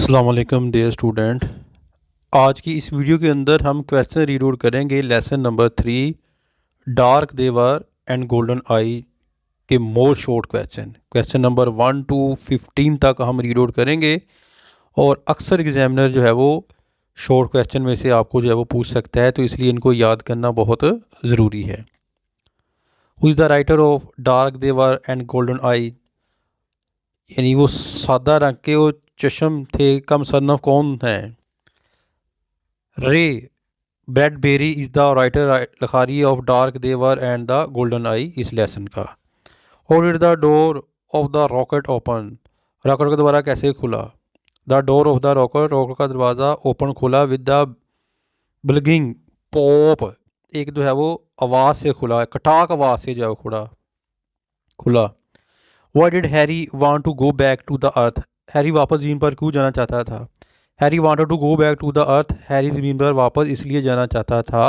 अस्सलाम वालेकुम dear student. आज की इस वीडियो के अंदर हम क्वेश्चन रीड करेंगे lesson number 3 Dark They Were and Golden Eye के more short question number 1 to 15 तक हम रीड करेंगे। और अक्सर एग्जामिनर जो है वो शॉर्ट क्वेश्चन में से आपको जो है वो पूछ सकता है, तो इसलिए इनको याद करना बहुत ज़रूरी है। Who is the writer of Dark They Were and Golden Eye, यानी वो सादा रंग के वो चश्म थे का मुसन्नफ़ कौन है? Ray Bradbury is the writer लखारी of Dark They Were and the Golden Eye इस लेसन का। How did the door of the rocket open, rocket का दरवाज़ा कैसे खुला? The door of the rocket, rocket का दरवाज़ा ओपन खुला विद द ब्लिंगिंग पॉप, एक जो है वो आवाज़ से खुला, कटाक आवाज़ से जो है खुला खुला। Why did Harry want to go back to the earth, Harry वापस ज़मीन पर क्यों जाना चाहता था? Harry wanted to go back to the earth, Harry ज़मीन पर वापस इसलिए जाना चाहता था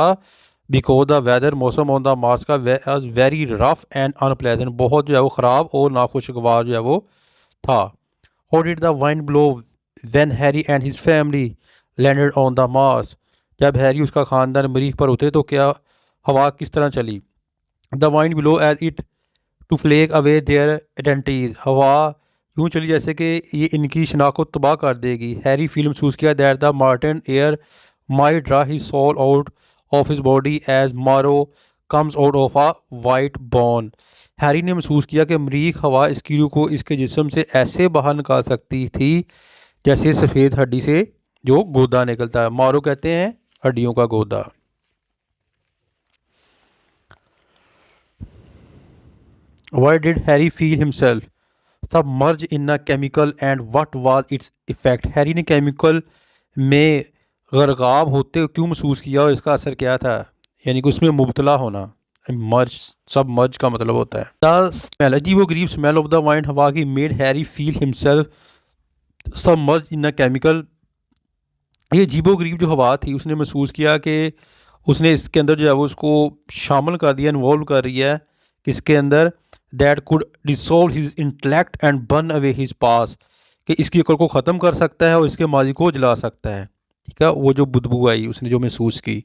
बिकॉज द वेदर, मौसम ऑन द मार्स का was very rough and unpleasant, बहुत जो है वो ख़राब और नाखुशगवार जो है वो था। How did the wind blow when Harry and his family landed on the Mars, जब हैरी उसका ख़ानदान मरीख पर उतरे तो क्या हवा किस तरह चली? The wind blow as it to flake away their identities, हवा यूँ चली जैसे कि ये इनकी शनाख्त को तबाह कर देगी। हैरी फील महसूस किया that the Martian air might draw his soul out of his body as marrow comes out of a white bone, Harry ने महसूस किया कि मरीख हवा इसकी रूह को इसके जिस्म से ऐसे बाहर निकाल सकती थी जैसे सफ़ेद हड्डी से जो गोदा निकलता है। मारो कहते हैं हड्डियों का गोदा। Why did Harry feel himself submerged in a chemical and what was its effect? Harry ने केमिकल में गर्गाब होते हुए क्यों महसूस किया और इसका असर क्या था? यानी कि उसमें मुबतला होना। मर्ज, सब मर्ज का मतलब होता है। द स्मेल, अजीब गरीब स्मेल ऑफ द वाइन हवा की made Harry feel himself submerge in a chemical, ये अजीबो गरीब जो हवा थी उसने महसूस किया कि उसने इसके अंदर जो है वो उसको शामिल कर दिया, इन्वॉल्व कर रही है किसके अंदर, that could dissolve his intellect and burn away his past, कि इसकी अकल को ख़त्म कर सकता है और इसके माजी को जला सकता है। ठीक है, वो जो बदबू आई उसने जो महसूस की।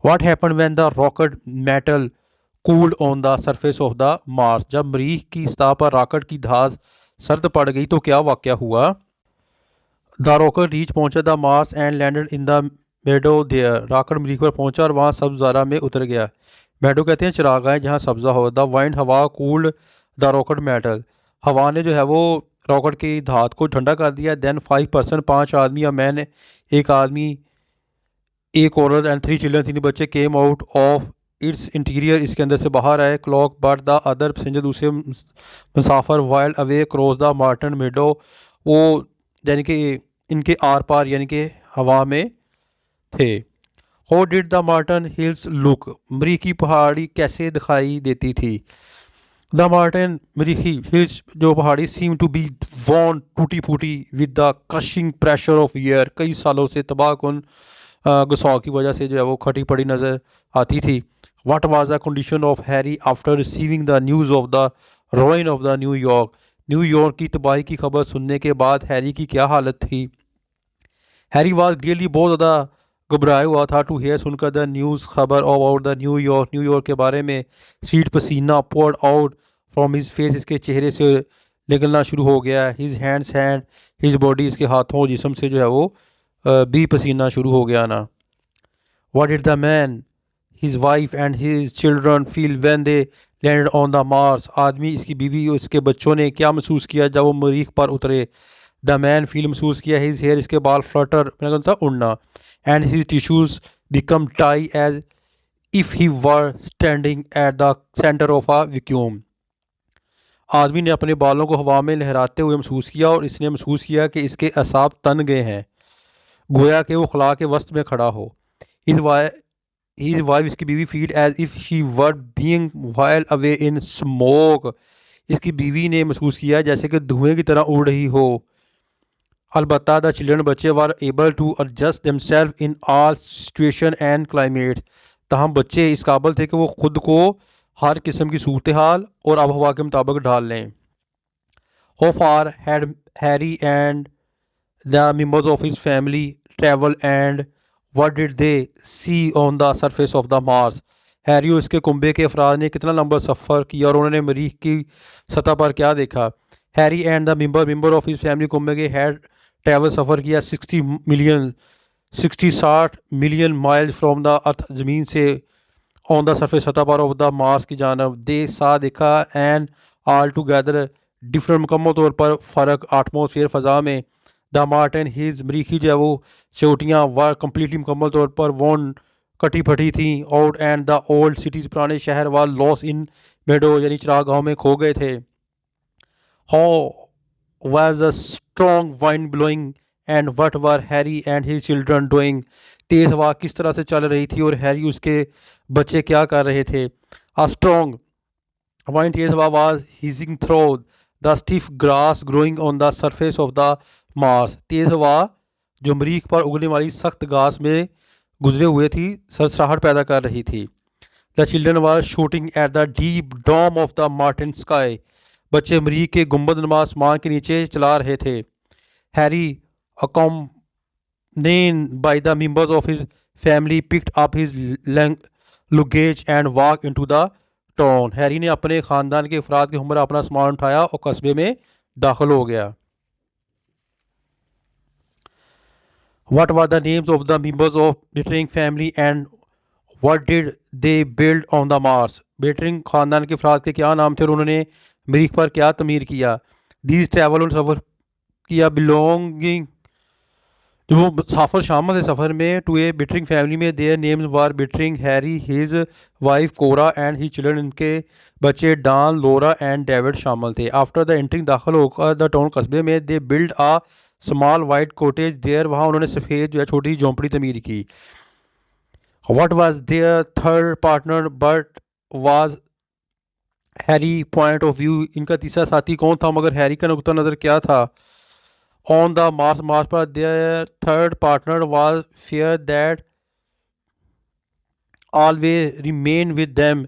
What happen when the rocket metal cooled on the surface of the Mars, जब मरीख की सतह पर रॉकेट की धात सर्द पड़ गई तो क्या वाक़या हुआ? द रॉकेट रीच पहुंचा the Mars and landed in the meadow there, rocket मरीख पर पहुंचा और वहाँ सब्ज़ारा में उतर गया। मेडो कहते हैं चरागाहें जहाँ सब्ज़ा हो। द वाइंड हवा कूल्ड द रॉकेट मेटल, हवा ने जो है वो रॉकेट की धात को ठंडा कर दिया। देन 5% 5 आदमी, या मैन एक आदमी, एक औरत एंड 3 चिल्ड्रन 3 बच्चे came out of its interior, इसके अंदर से बाहर आए। Clock but the other passenger, दूसरे मुसाफर wild away cross the Martian meadow, वो यानी कि इनके आर पार यानी कि हवा में थे। How did the Martian hills look, मरीखी पहाड़ी कैसे दिखाई देती थी? द मार्टन मरीखी हिल्स जो पहाड़ी सीम टू बी वॉन टूटी फूटी with the crushing pressure of year, कई सालों से तबाहकुन गुस्सा की वजह से जो है वो खटी पड़ी नज़र आती थी। What was the condition of Harry after receiving the news of the ruin of the New York, New York की तबाही की खबर सुनने के बाद हैरी की क्या हालत थी? हैरी वाज रियली बहुत ज़्यादा घबराया हुआ था टू हेयर, सुनकर द न्यूज़ खबर अबाउट द न्यूयॉर्क, न्यूयॉर्क के बारे में। सीट पसीना poured out from his face, इसके चेहरे से निकलना शुरू हो गया। हिज हैंड हिज बॉडी, इसके हाथों जिस्म से जो है वो भी पसीना शुरू हो गया ना। What did the man his wife and his children feel when they landed on the Mars, आदमी, इसकी बीवी और इसके बच्चों ने क्या महसूस किया जब वो मरीख पर उतरे? द मैन फील महसूस किया हिज हेयर, इसके बाल फ्लटर, मैंने कहा था उड़ना, and his tissues become tight as if he were standing at the centre of a vacuum, आदमी ने अपने बालों को हवा में लहराते हुए महसूस किया और इसने महसूस किया कि इसके असाब तन गए हैं, गोया कि वो खला के वस्त में खड़ा हो। हिज वाइफ, इसकी बीवी, feel as if she were being wild away in smoke, इसकी बीवी ने महसूस किया जैसे कि धुएं की तरह उड़ रही हो। अलबत्ता द चिल्ड्रन, बच्चे, were able to adjust themselves in all situation and climate, तहम बच्चे इस काबिल थे कि वो खुद को हर किस्म की सूरत हाल और आब हवा के मुताबिक ढाल लें। How far had Harry and the members of his family travel and what did they see on the surface of the Mars? Harry और इसके कुंबे के अफराद ने कितना लंबा सफ़र किया और उन्होंने मरीख की सतह पर क्या देखा? Harry and the member of his family कुंबे के हैड ट्रैवल सफ़र किया 60 माइल्स फ्रॉम द अर्थ, ज़मीन से ऑन द सरफेस सतह पर ऑफ द मार्स की जानब। दे सा देखा एंड आल टुगेदर डिफरेंट, मुकम्मल तौर पर फ़र्क आटमोसफेयर फ़ज़ा में। द मार्टिन हिज मरीखी जो है वो चोटियाँ व कम्प्लीटली मुकम्मल तौर पर वोन कटी फटी थी। Out and the old cities, पुराने शहर व लॉस इन मेडो यानी चरागाहों में खो गए थे। How was the strong wind blowing and what were Harry and his children doing? तेज़ हवा किस तरह से चल रही थी और हैरी उसके बच्चे क्या कर रहे थे? अ स्ट्रॉन्ग वाइंड, तेज़ हवा, was hissing through the stiff grass growing on the surface of the Mars. तेज़ हवा जो मरीख पर उगने वाली सख्त घास में गुजरे हुए थी सरसराहट पैदा कर रही थी। The children was shooting at the deep dome of the Martian sky, बच्चे मरीख के गुंबद नुमा आसमान के नीचे चला रहे थे। Harry accompanied by the members of his family picked up his luggage and walked into the town। Harry ने अपने ख़ानदान के अफराद के हमरा अपना सामान उठाया और कस्बे में दाखिल हो गया। What were the names of the members of Bettering family and what did they build on the Mars? Bettering ख़ानदान के अफराद के क्या नाम थे और उन्होंने मरीख पर क्या तमीर किया? These travel उन सफ़र किया बिलोंगिंग, वो मुसाफिर शामिल थे सफ़र में, टू ए बेटरिंग फैमिली में। Their names were Bittering, Harry, his wife Cora and his children, इनके बच्चे डॉन, लोरा एंड डेविड शामिल थे। आफ्टर द एंट्रिंग, दाखिल होकर द टाउन कस्बे में, they build a small white cottage there, वहाँ उन्होंने सफ़ेद जो है छोटी झोंपड़ी तमीर की। What was their third partner but was Harry point of view, इनका तीसरा साथी कौन था मगर हैरी का नुक्ता नज़र क्या था? ऑन द मार्स, मार्स पर their third partner was fear that always remain with them,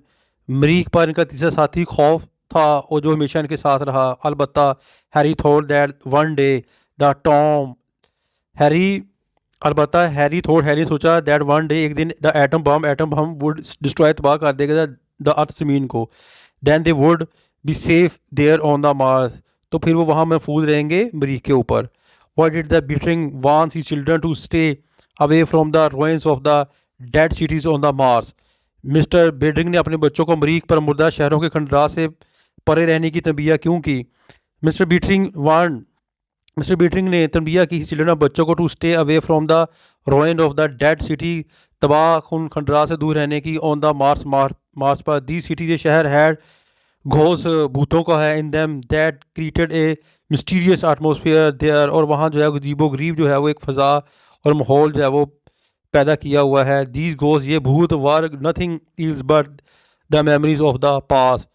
मरीख पर इनका तीसरा साथी खौफ था और जो हमेशा इनके साथ रहा। अलबत्ता Harry thought that one day the atom, Harry अलबत्ता हैरी सोचा दैट वन डे, एक दिन, the atom bomb would destroy, तबाह कर देगा द अर्थ, ज़मीन को। Then they would be safe there on the Mars, तो फिर वो वहाँ महफूज रहेंगे मरीख के ऊपर। What did the Bittering wants his children to stay away from the ruins of the dead cities on the Mars? Mister bettering ने अपने बच्चों को मरीख पर मुर्दा शहरों के खंडरात से परे रहने की तंबिया क्यों की? मिस्टर बेटरिंग ने तंबिया की चिल्ड्रन बच्चों को to stay away from the ruin of the dead city, तबाह उन खंडरात से दूर रहने की। ऑन द मार्स पर दी सिटी, ये शहर हैड घोष भूतों का है, in them that created a mysterious atmosphere there, और वहाँ जो है अजीबो गरीब जो है वो एक फ़ज़ा और माहौल जो है वो पैदा किया हुआ है। दीज घोष, ये भूत, were nothing else but the memories of the past,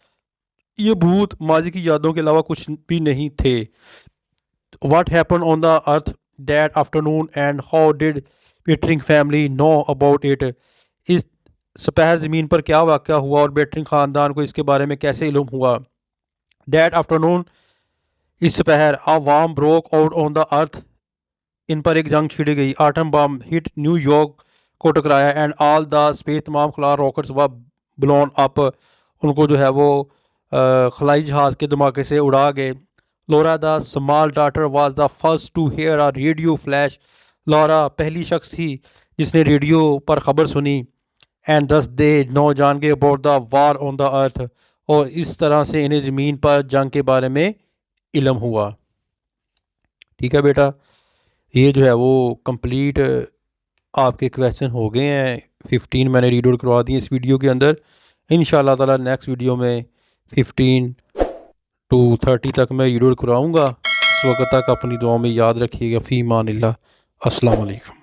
ये भूत माजी की यादों के अलावा कुछ भी नहीं थे। What happened on the earth that afternoon and how did bettering family know about it? इस सपहर ज़मीन पर क्या वाक़या हुआ और बेटरिंग ख़ानदान को इसके बारे में कैसे इल्म हुआ? दैट आफ्टरनून, इस सपहर, a war broke out on the earth, इन पर एक जंग छिड़ गई। आटम बम हिट न्यूयॉर्क को टकराया एंड ऑल द स्पेस, तमाम खला रॉकेट्स व ब्लोन अप, उनको जो है वो खलाई जहाज़ के धमाके से उड़ा गए। Laura the small daughter was the first to hear a radio flash, Laura पहली शख्स थी जिसने रेडियो पर ख़बर सुनी। एंड दस दे नो, जान के about the war on the अर्थ, और इस तरह से इन्हें ज़मीन पर जंग के बारे में इल्म हुआ। ठीक है बेटा, ये जो है वो कंप्लीट आपके क्वेश्चन हो गए हैं। 15 मैंने रीड आउट करवा दिए इस वीडियो के अंदर। इंशाअल्लाह ताला नेक्स्ट वीडियो में 15 to 30 तक मैं रीड आउट कराऊँगा। उस वक्त तक अपनी दुआ में याद रखिएगा। फ़ी मानिल्लाह। अस्सलाम वालेकुम।